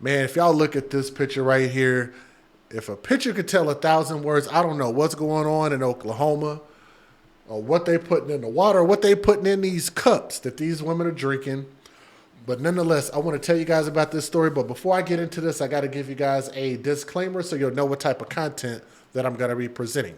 Man, if y'all look at this picture right here, if a picture could tell 1,000 words, I don't know what's going on in Oklahoma or what they putting in the water or what they putting in these cups that these women are drinking. But nonetheless, I want to tell you guys about this story. But before I get into this, I got to give you guys a disclaimer so you'll know what type of content that I'm going to be presenting.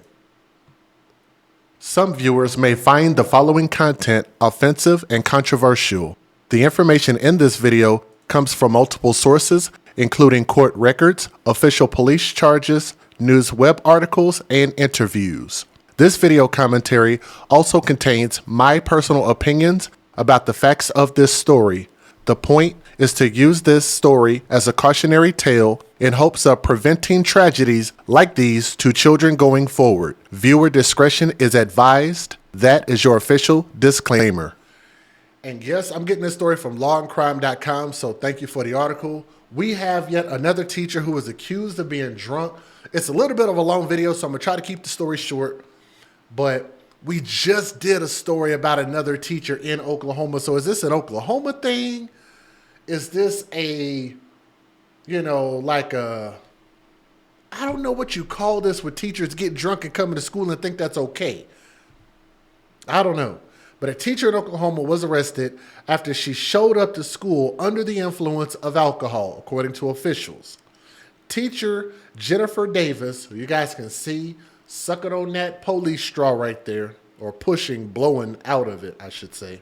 Some viewers may find the following content offensive and controversial. The information in this video comes from multiple sources, including court records, official police charges, news web articles, and interviews. This video commentary also contains my personal opinions about the facts of this story. The point is to use this story as a cautionary tale in hopes of preventing tragedies like these to children going forward. Viewer discretion is advised. That is your official disclaimer. And yes, I'm getting this story from lawandcrime.com, so thank you for the article. We have yet another teacher who was accused of being drunk. It's a little bit of a long video, so I'm going to try to keep the story short. But we just did a story about another teacher in Oklahoma. So is this an Oklahoma thing? Is this I don't know what you call this where teachers get drunk and come to school and think that's okay. I don't know. But a teacher in Oklahoma was arrested after she showed up to school under the influence of alcohol, according to officials. Teacher Jennifer Davis, who you guys can see, sucking on that police straw right there, or blowing out of it, I should say,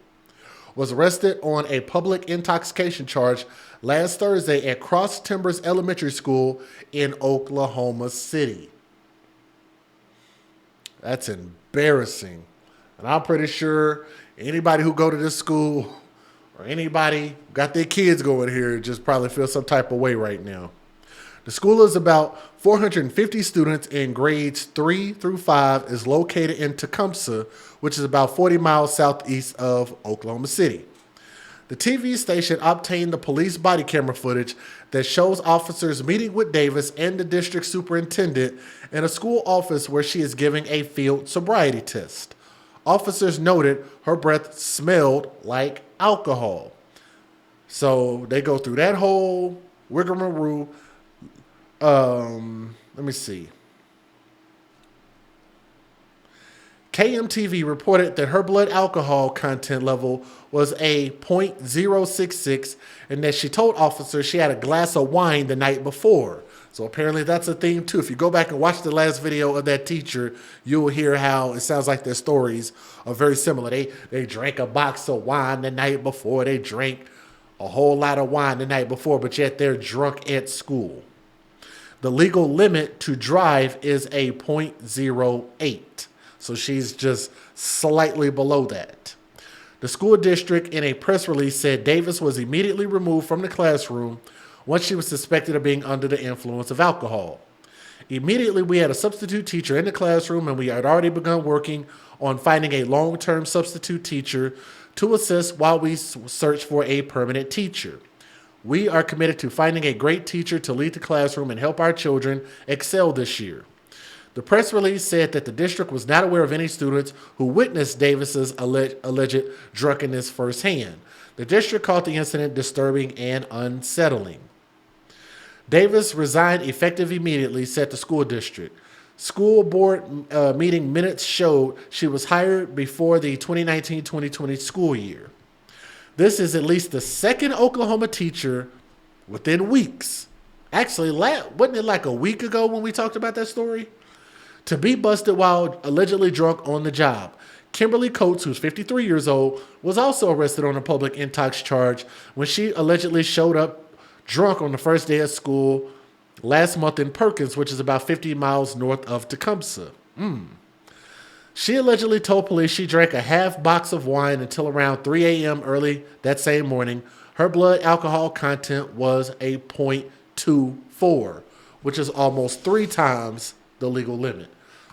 was arrested on a public intoxication charge last Thursday at Cross Timbers Elementary School in Oklahoma City. That's embarrassing. And I'm pretty sure anybody who go to this school or anybody got their kids going here just probably feel some type of way right now. The school is about 450 students in grades 3 through 5, is located in Tecumseh, which is about 40 miles southeast of Oklahoma City. The TV station obtained the police body camera footage that shows officers meeting with Davis and the district superintendent in a school office where she is giving a field sobriety test. Officers noted her breath smelled like alcohol. So they go through that whole rigmarole. Let me see. KMTV reported that her blood alcohol content level was a .066 and that she told officers she had a glass of wine the night before. So apparently that's a theme too. If you go back and watch the last video of that teacher, you will hear how it sounds like their stories are very similar. They drank a box of wine the night before. They drank a whole lot of wine the night before, but yet they're drunk at school. The legal limit to drive is a .08. So she's just slightly below that. The school district in a press release said Davis was immediately removed from the classroom once she was suspected of being under the influence of alcohol. Immediately, we had a substitute teacher in the classroom, and we had already begun working on finding a long-term substitute teacher to assist while we search for a permanent teacher. We are committed to finding a great teacher to lead the classroom and help our children excel this year. The press release said that the district was not aware of any students who witnessed Davis's alleged drunkenness firsthand. The district called the incident disturbing and unsettling. Davis resigned effective immediately, said the school district. School board meeting minutes showed she was hired before the 2019-2020 school year. This is at least the second Oklahoma teacher within weeks. Actually, wasn't it like a week ago when we talked about that story? To be busted while allegedly drunk on the job. Kimberly Coates, who's 53 years old, was also arrested on a public intox charge when she allegedly showed up drunk on the first day of school last month in Perkins, which is about 50 miles north of Tecumseh. She allegedly told police she drank a half box of wine until around 3 a.m. early that same morning. Her blood alcohol content was a .24, which is almost 3 times the legal limit.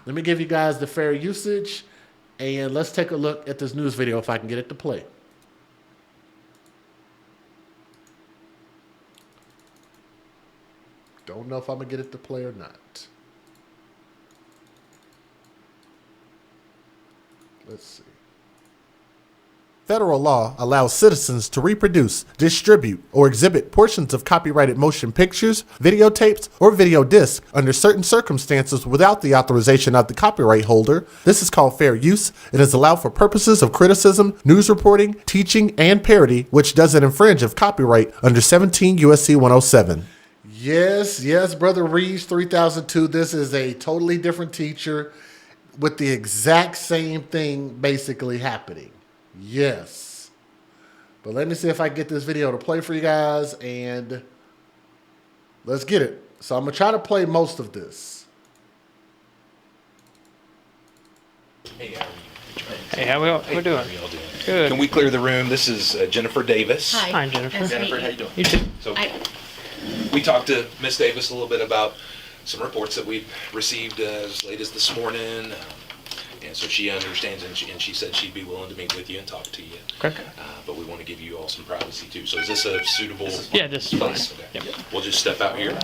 Let me give you guys the fair usage, and let's take a look at this news video if I can get it to play. Don't know if I'm going to get it to play or not. Let's see. Federal law allows citizens to reproduce, distribute, or exhibit portions of copyrighted motion pictures, videotapes, or video discs under certain circumstances without the authorization of the copyright holder. This is called fair use and is allowed for purposes of criticism, news reporting, teaching, and parody, which doesn't infringe of copyright under 17 U.S.C. 107. Yes, Brother Reeves 3002. This is a totally different teacher with the exact same thing basically happening. Yes. But let me see if I can get this video to play for you guys, and let's get it. So I'm going to try to play most of this. Hey, how are you? Hey, how we doing? How are y'all doing? Good. Can we clear the room? This is Jennifer Davis. Hi, Jennifer. Nice to Jennifer, meet how you doing? You too. So we talked to Miss Davis a little bit about some reports that we received as late as this morning. And so she understands, and she said she'd be willing to meet with you and talk to you. Okay. But we want to give you all some privacy too. So is this a suitable Yeah, this is place? fine. Okay. Yep. We'll just step out here.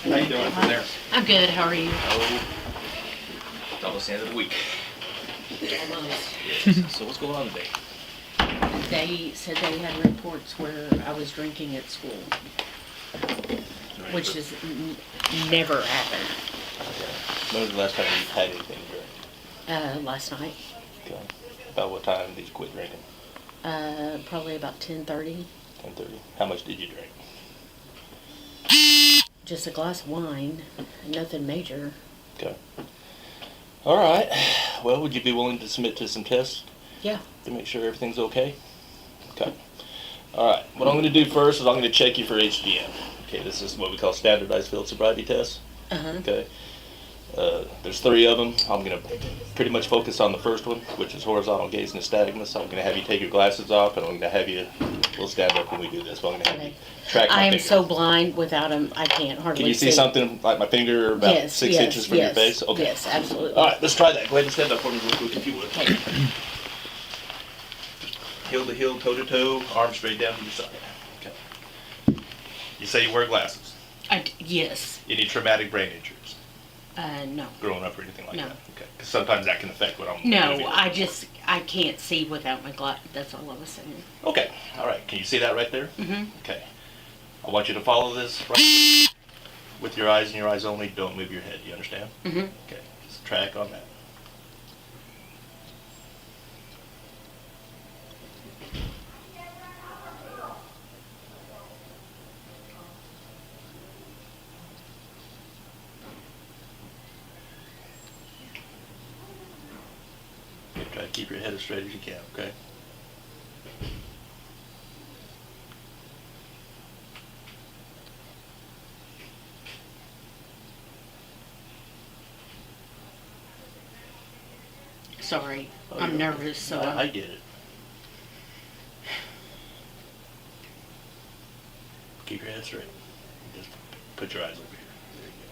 How you doing from there? I'm good. How are you? Oh, it's almost the end of the week. Almost. So what's going on today? They said they had reports where I was drinking at school, which has never happened. When was the last time you had anything to drink? Last night, Okay. About what time did you quit drinking? probably about 10:30. 10:30. How much did you drink? Just a glass of wine, nothing major. Okay. All right. Well, would you be willing to submit to some tests Yeah. to make sure everything's okay? Okay. All right. What I'm going to do first is I'm going to check you for HGM. Okay. This is what we call standardized field sobriety tests. Okay. There's 3 of them. I'm going to pretty much focus on the first one, which is horizontal gaze nystagmus. I'm going to have you take your glasses off, and I'm going to have you, we'll stand up when we do this, but I'm going to have you track my I am finger. so blind without them, I can't hardly Can you see something like my finger about Yes, 6 yes, inches from yes, your face? Okay. Yes, absolutely. All right, let's try that. Go ahead and stand up for me real quick if you would. Heel to heel, toe to toe, arms straight down to your side. Okay. You say you wear glasses. Yes. Any traumatic brain injuries? No. Growing up or anything like No. that? Okay. Because sometimes that can affect what I'm gonna No, do. I can't see without my glass. That's all I was saying. Okay. All right. Can you see that right there? Mm-hmm. Okay. I want you to follow this right here with your eyes and your eyes only. Don't move your head. You understand? Mm-hmm. Okay. Just track on that. Okay, try to keep your head as straight as you can, okay? Sorry, Oh, I'm you're- nervous, so I get it. Keep your head straight. Just put your eyes over here. There you go.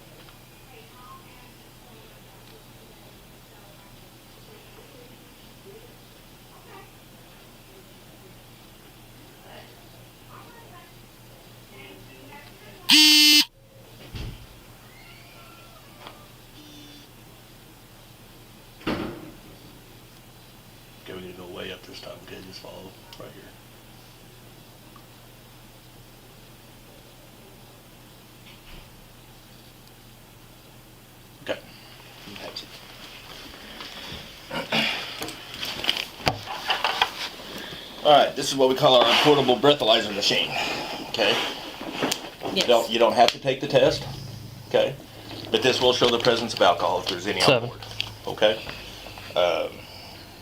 Okay, we're gonna go way up this time. Okay, just follow right here. Okay. That's it. All right, this is what we call our portable breathalyzer machine. Okay. yes. You don't have to take the test. Okay. But this will show the presence of alcohol if there's any on 7. board. Okay.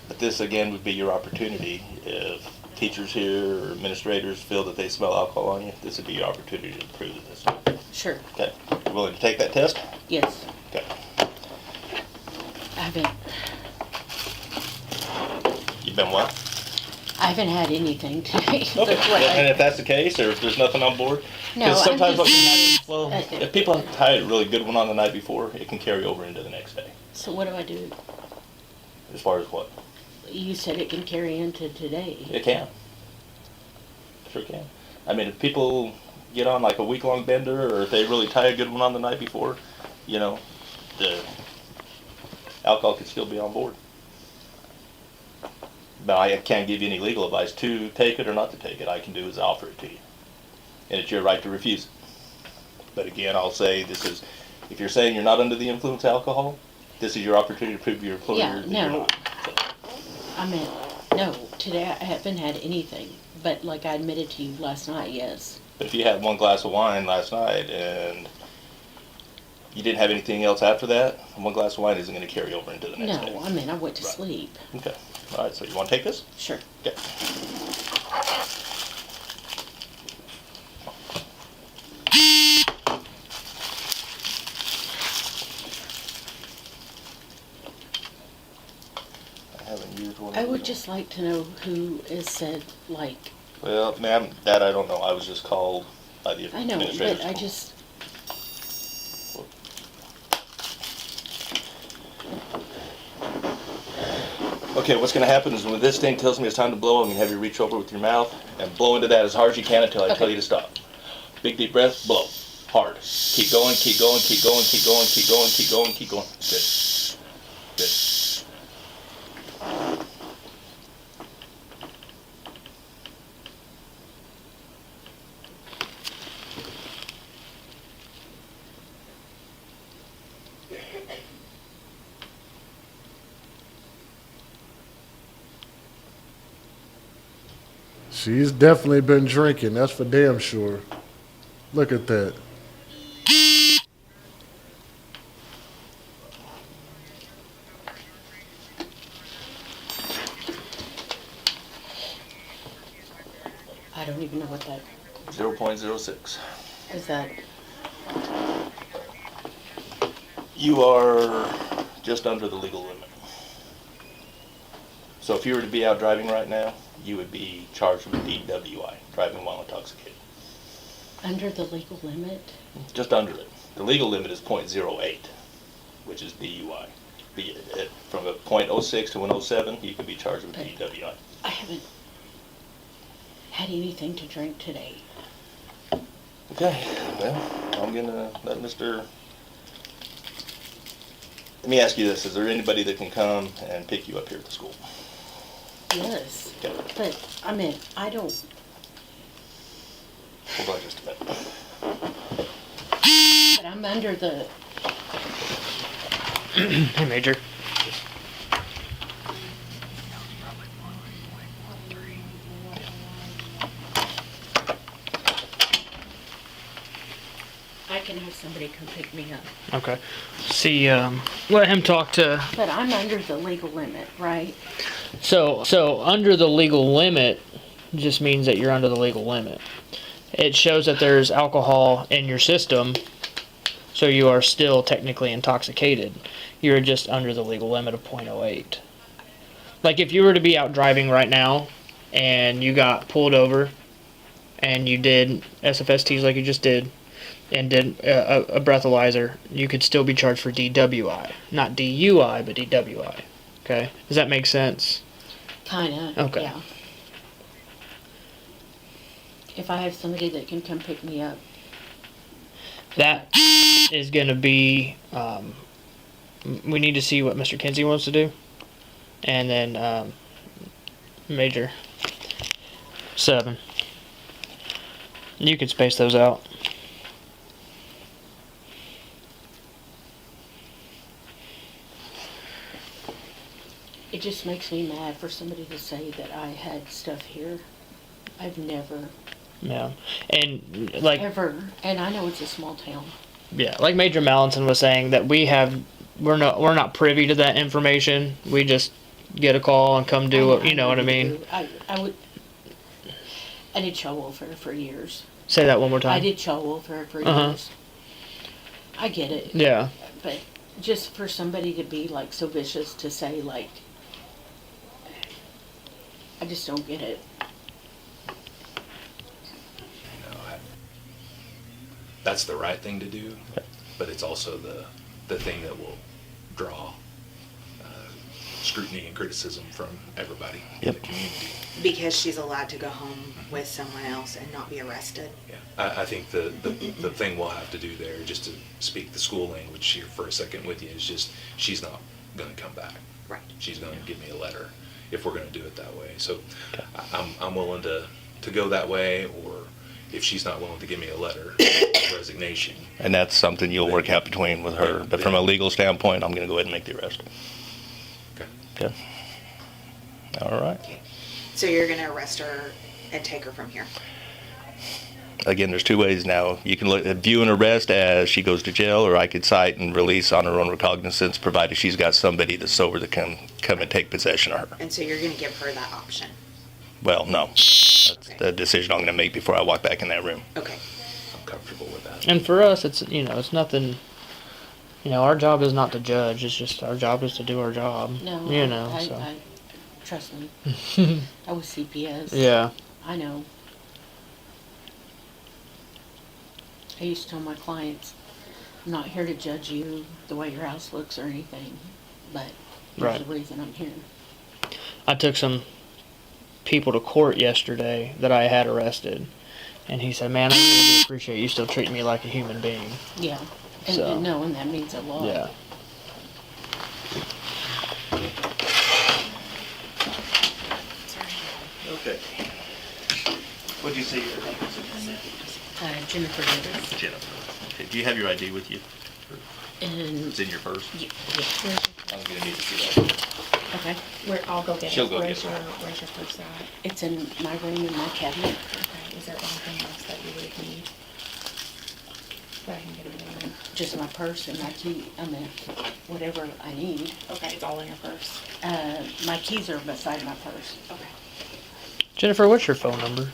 But this again would be your opportunity if teachers here or administrators feel that they smell alcohol on you. This would be your opportunity to prove this. Sure. Okay. You willing to take that test? Yes. Okay. You've been what? I haven't had anything today. Okay. That's what And if that's the case, or if there's nothing on board, No, because sometimes I'm what just- can happen, well, if people have had a really good one on the night before, it can carry over into the next day. So what do I do? As far as what? You said it can carry into today. It can. Sure can. I mean, if people get on like a week-long bender, or if they really tie a good one on the night before, you know, the alcohol could still be on board. But I can't give you any legal advice to take it or not to take it. I can do is offer it to you. And it's your right to refuse it. But again, I'll say this is, if you're saying you're not under the influence of alcohol, this is your opportunity to prove to your employer Yeah, that you're no. not. So, I mean, no, today I haven't had anything, but like I admitted to you last night, yes. but if you had one glass of wine last night and you didn't have anything else after that, one glass of wine isn't going to carry over into the next day. No, I mean, I went to Right. sleep. Okay. All right, so you want to take this? Sure. Okay. I haven't used one. I of would these. just like to know who is said, like, Well, ma'am, that I don't know. I was just called by the I know, administrative but I school. just, Okay, what's going to happen is when this thing tells me it's time to blow, I'm going to have you reach over with your mouth and blow into that as hard as you can until I tell Okay. you to stop. Big deep breath, blow. Hard. Keep going, keep going, keep going, keep going, keep going, keep going, keep going. Good. Good. She's definitely been drinking. That's for damn sure. Look at that. I don't even know what that 0.06. is. That, You are just under the legal limit. So if you were to be out driving right now, you would be charged with DWI, driving while intoxicated. under the legal limit? Just under it. The legal limit is .08, which is DUI. From a .06 to an .07, you could be charged with DWI. I haven't had anything to drink today. Okay, well, I'm gonna let Let me ask you this, is there anybody that can come and pick you up here at the school? Yes, Okay, but, I mean, I don't, hold on just a minute. but I'm under the, Hey, Major. I can have somebody come pick me up. Okay. See, let him talk to. But I'm under the legal limit, right? So under the legal limit just means that you're under the legal limit. It shows that there's alcohol in your system, so you are still technically intoxicated. You're just under the legal limit of .08. Like if you were to be out driving right now and you got pulled over and you did SFSTs like you just did and did a breathalyzer, you could still be charged for DWI. Not DUI, but DWI. Okay? Does that make sense? Kinda, Okay. yeah. If I have somebody that can come pick me up, That is going to be, we need to see what Mr. Kinsey wants to do. And then, Major 7. You can space those out. it just makes me mad for somebody to say that I had stuff here. I've never, Yeah. And like, ever, and I know it's a small town. yeah, like Major Mallinson was saying that we're not privy to that information. We just get a call and come do it, you know what I mean? I did child welfare for years. Say that one more time. I did child welfare for Uh-huh. years. I get it. Yeah. But just for somebody to be like so vicious to say like, I just don't get it. That's the right thing to do, but it's also the thing that will draw scrutiny and criticism from everybody in the community. Because she's allowed to go home with someone else and not be arrested. Yeah, I think the thing we'll have to do there, just to speak the school language here for a second with you, is just she's not going to come back. Right. She's going to give me a letter, if we're going to do it that way. So I'm willing to go that way, or if she's not willing to give me a letter of resignation. And that's something you'll work out between with her. But from a legal standpoint, I'm going to go ahead and make the arrest. Okay. Okay. All right. So you're gonna arrest her and take her from here? Again, there's two ways now. You can view an arrest as she goes to jail, or I could cite and release on her own recognizance, provided she's got somebody that's sober that can come and take possession of her. And so you're gonna give her that option? Well, no. That's the decision I'm going to make before I walk back in that room. Okay. I'm comfortable with that. And for us, it's, it's nothing, our job is not to judge. It's just our job is to do our job. No, So. I trust me. I was CPS. Yeah. I know. I used to tell my clients, I'm not here to judge you the way your house looks or anything, but there's Right. a reason I'm here. I took some people to court yesterday that I had arrested, and he said, "Man, I really do appreciate you still treating me like a human being." Yeah. And, So. and that means a lot. Yeah. Okay. What'd you say your name Jennifer Davis. was? Jennifer. Okay. Do you have your ID with you? And, It's in your purse? yeah. I'm going to need to see that. Okay. I'll go get She'll it. go Where's get your, it. where's your purse at? It's in my room in my cabinet. Okay, is there anything else that you would need? That I can get it in? Just my purse and my key. Whatever I need. Okay, it's all in your purse. My keys are beside my purse. Okay. Jennifer, what's your phone number?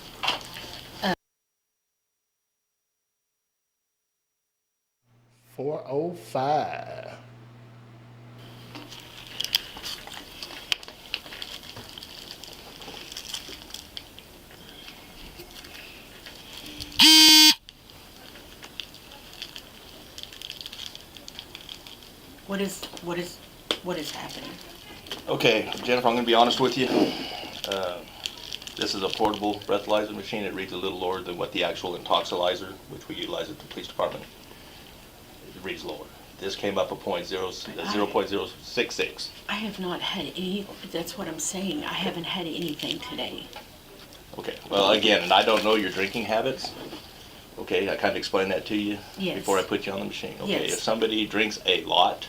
405. What is happening? Okay, Jennifer, I'm going to be honest with you. This is a portable breathalyzer machine. It reads a little lower than what the actual intoxilizer, which we utilize at the police department, it reads lower. This came up a 0.066. I have not had any, that's what I'm saying. I haven't had anything today. Okay, well, again, and I don't know your drinking habits. Okay, I kind of explained that to you Yes. before I put you on the machine. Okay, Yes. if somebody drinks a lot,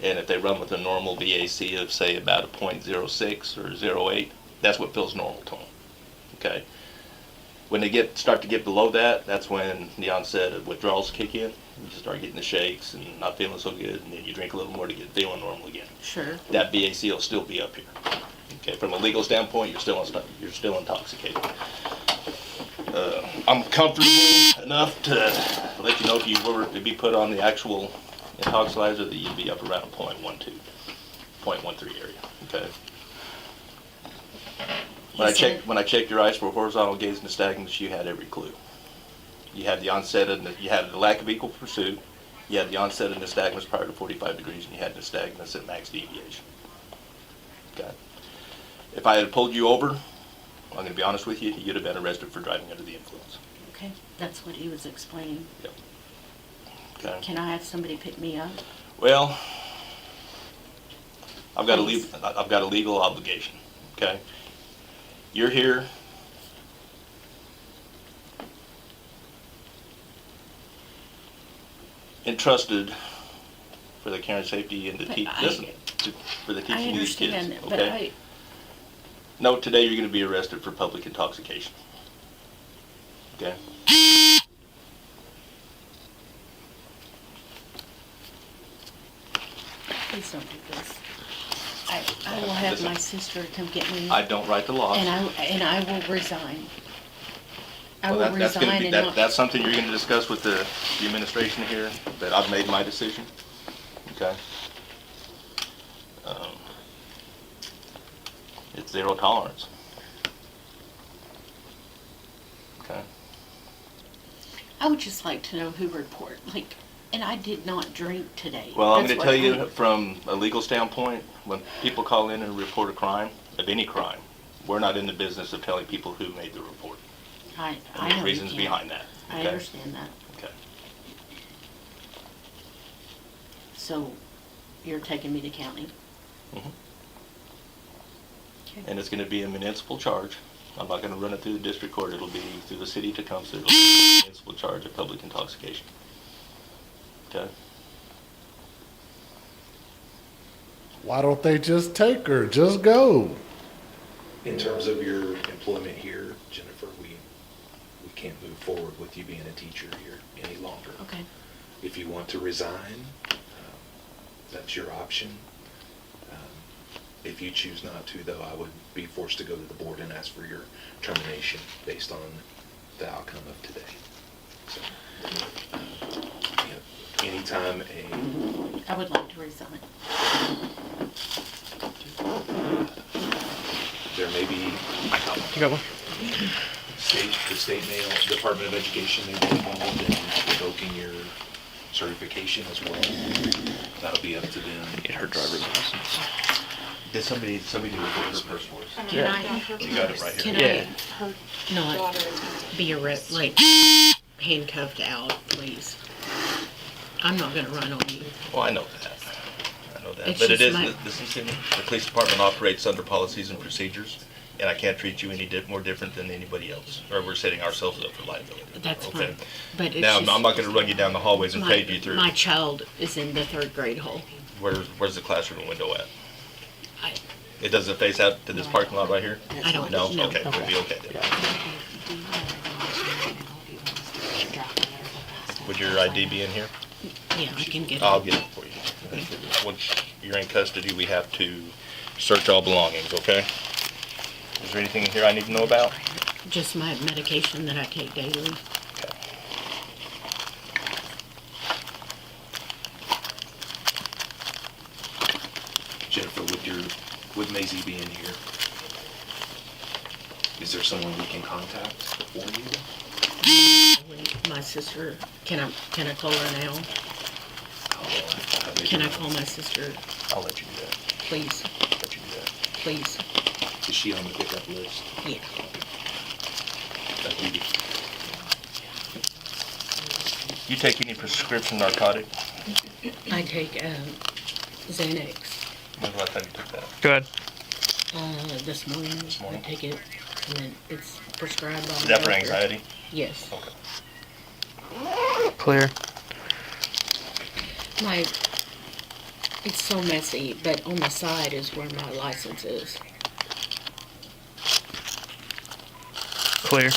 and if they run with a normal VAC of, say, about a 0.06 or 0.08, that's what feels normal to them. Okay? When they start to get below that, that's when the onset of withdrawals kick in. You start getting the shakes and not feeling so good, and then you drink a little more to get feeling normal again. Sure. That VAC will still be up here. Okay, from a legal standpoint, you're still intoxicated. I'm comfortable enough to let you know if you were to be put on the actual intoxilizer that you'd be up around 0.12, 0.13 area. Okay. When I checked your eyes for horizontal gaze nystagmus, you had every clue. You had the onset of you had the lack of equal pursuit. You had the onset of nystagmus prior to 45 degrees, and you had nystagmus at max deviation. Okay. If I had pulled you over, I'm going to be honest with you, you'd have been arrested for driving under the influence. Okay, that's what he was explaining. Yep. Okay. Can I have somebody pick me up? Well, I've got Please. I've got a legal obligation. Okay. You're here. Entrusted for the care and safety and But for the I teaching of these kids. understand, but Okay. No, today you're going to be arrested for public intoxication. Okay. please don't do this. I will have Listen. my sister come get me, I don't write the laws. and I will resign. I Well, will that's gonna resign be, and that, not. that's something you're gonna discuss with the administration here, that I've made my decision, okay? It's zero tolerance. Okay, I would just like to know who and I did not drink today. well, I'm That's gonna what tell I- you from a legal standpoint, when people call in and report a crime, of any crime, we're not in the business of telling people who made the report. I And know the you reasons can't. behind that. I okay? understand that. Okay. So, you're taking me to county? Mhm. and it's gonna be a municipal charge. I'm not gonna run it through the district court, it'll be through the city of Tecumseh, it'll be a municipal charge of public intoxication. Okay? Why don't they just take her? Just go. In terms of your employment here, Jennifer, we can't move forward with you being a teacher here any longer. Okay. If you want to resign, that's your option. If you choose not to, though, I would be forced to go to the board and ask for your termination based on the outcome of today. So, anytime I would like to resign. there may be You got one? the state mail, Department of Education may be involved in revoking your certification as well. That'll be up to them. Get her driver's license. Did somebody do it her personal? Can I, You got it right here. can Yeah. I not be like handcuffed out, please? I'm not gonna run on you. Well, I know that. I know that. It's But it just is, listen to me, the police department operates under policies and procedures, and I can't treat you any more different than anybody else, or we're setting ourselves up for liability. That's Okay? fine. But it's Now, just, I'm not gonna run you down the hallways and page you through. my child is in the 3rd grade hall. Where's the classroom window at? I, It doesn't face out to this parking lot right here? I don't No? know. Okay, we'll be okay then. Would your ID be in here? Yeah, I can get it. I'll get it for you. Once you're in custody, we have to search all belongings, okay? Is there anything in here I need to know about? Just my medication that I take daily. Okay. Jennifer, would Maisie be in here? Is there someone we can contact for you? My sister, can I call her now? Can I call my sister, I'll let you do that. please, Let you do that. please? Is she on the pickup list? Yeah. That'd be- You take any prescription narcotic? I take, Xanax. When's the last time you took that? Go ahead. This morning, morning? I take it, and then it's prescribed by Is my that for doctor. anxiety? Yes. Okay. Clear. It's so messy, but on the side is where my license is. Clear.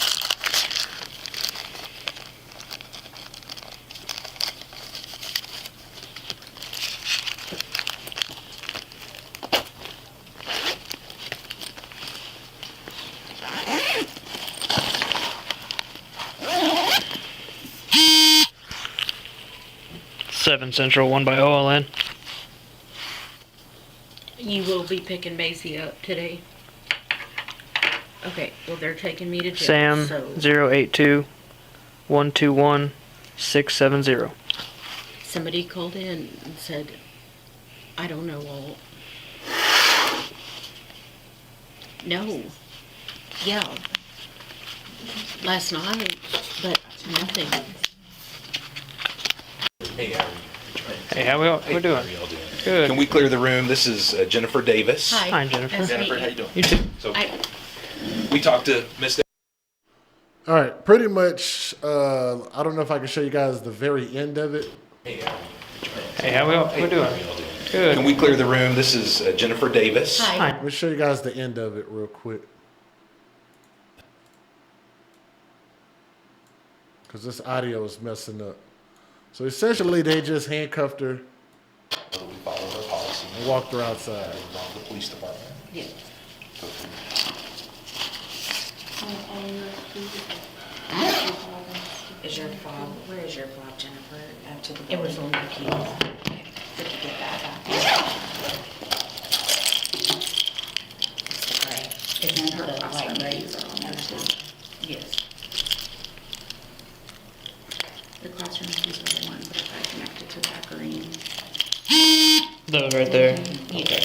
Seven Central, 1 by OLN. You will be picking Maisie up today? Okay, well, they're taking me to jail, Sam so 082 121 670. somebody called in and said, I don't know all. No. Yeah. Last night, but nothing. Hey, how are you? Hey, how we doing? How are y'all doing? Good. Can we clear the room? This is Jennifer Davis. Hi, Jennifer. Nice to Jennifer, meet how you doing? You too. So I, we talked to Miss. All right, pretty much. I don't know if I can show you guys the very end of it. Hey, how are you? Hey, how we doing? How y'all doing? Good. Can we clear the room? This is Jennifer Davis. hi. Hi. Let me show you guys the end of it real quick. Because this audio is messing up. So essentially, they just handcuffed her We followed our policy. and walked her outside. Involved the police department. Yeah. Is your fob, where is your fob, Jennifer? To the It was on the keys. Did you get that back? It's in her light grades are on there too. Yes. The classroom keys are the one, but if I connect it to that green. Those right there. Yeah.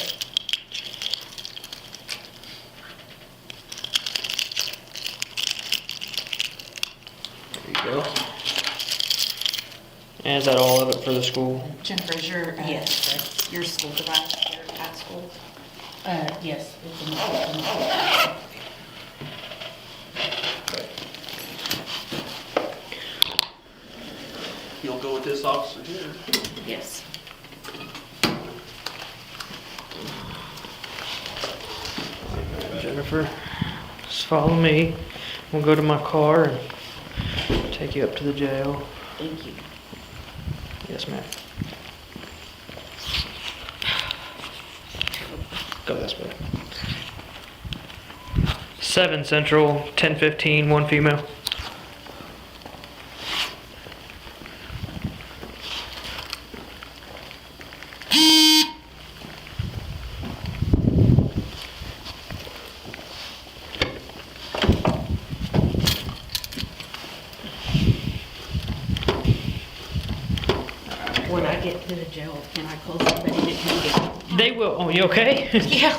There you go. And is that all of it for the school? Jennifer, is your, Yes. your school device, your at school? Yes, it's in the system. You'll go with this officer here. Yes. Jennifer, just follow me. We'll go to my car and take you up to the jail. Thank you. Yes, ma'am. Go this way. 7 Central, 10:15, 1 female. When I get to the jail, can I call somebody to come get me? They will. Oh, you okay? Yeah.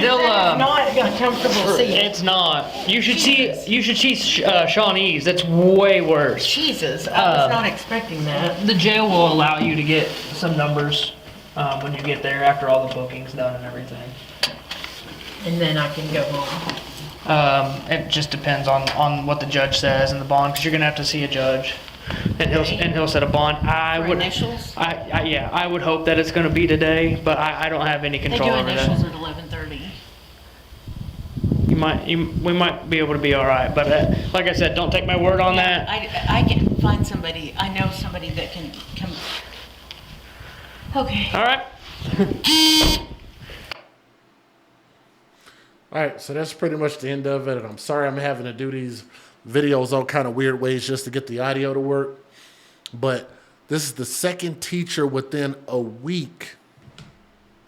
They'll. Not a comfortable seat. It's not. You should see. You should see Shawnee's. That's way worse. Jesus, I was not expecting that. The jail will allow you to get some numbers when you get there after all the booking's done and everything. And then I can go home. It just depends on what the judge says and the bond, because you're gonna have to see a judge, and he'll set a bond. For initials? I would hope that it's gonna be today, but I don't have any They control do over initials that. at 11:30. We might be able to be all right, but like I said, don't take my word on that. I can find somebody, I know somebody that can come. Okay. All right. All right, so that's pretty much the end of it. And I'm sorry I'm having to do these videos all kind of weird ways just to get the audio to work. But this is the second teacher within a week.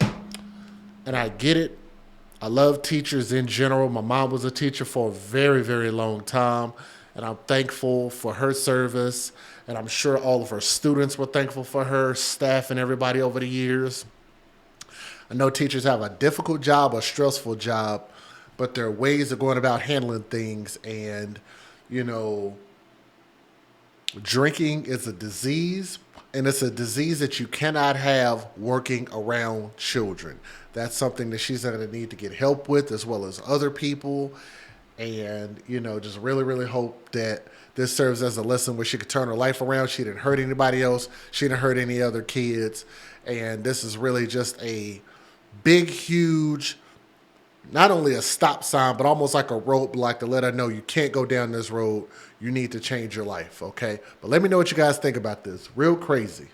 And I get it. I love teachers in general. My mom was a teacher for a very, very long time. And I'm thankful for her service. And I'm sure all of her students were thankful for her, staff, and everybody over the years. I know teachers have a difficult job, a stressful job, but there are ways of going about handling things. And, you know, drinking is a disease, and it's a disease that you cannot have working around children. That's something that she's going to need to get help with, as well as other people. And, you know, just really, really hope that this serves as a lesson where she could turn her life around. She didn't hurt anybody else. She didn't hurt any other kids. And this is really just a big, huge, not only a stop sign, but almost like a roadblock to let her know you can't go down this road. You need to change your life, okay? But let me know what you guys think about this. Real crazy.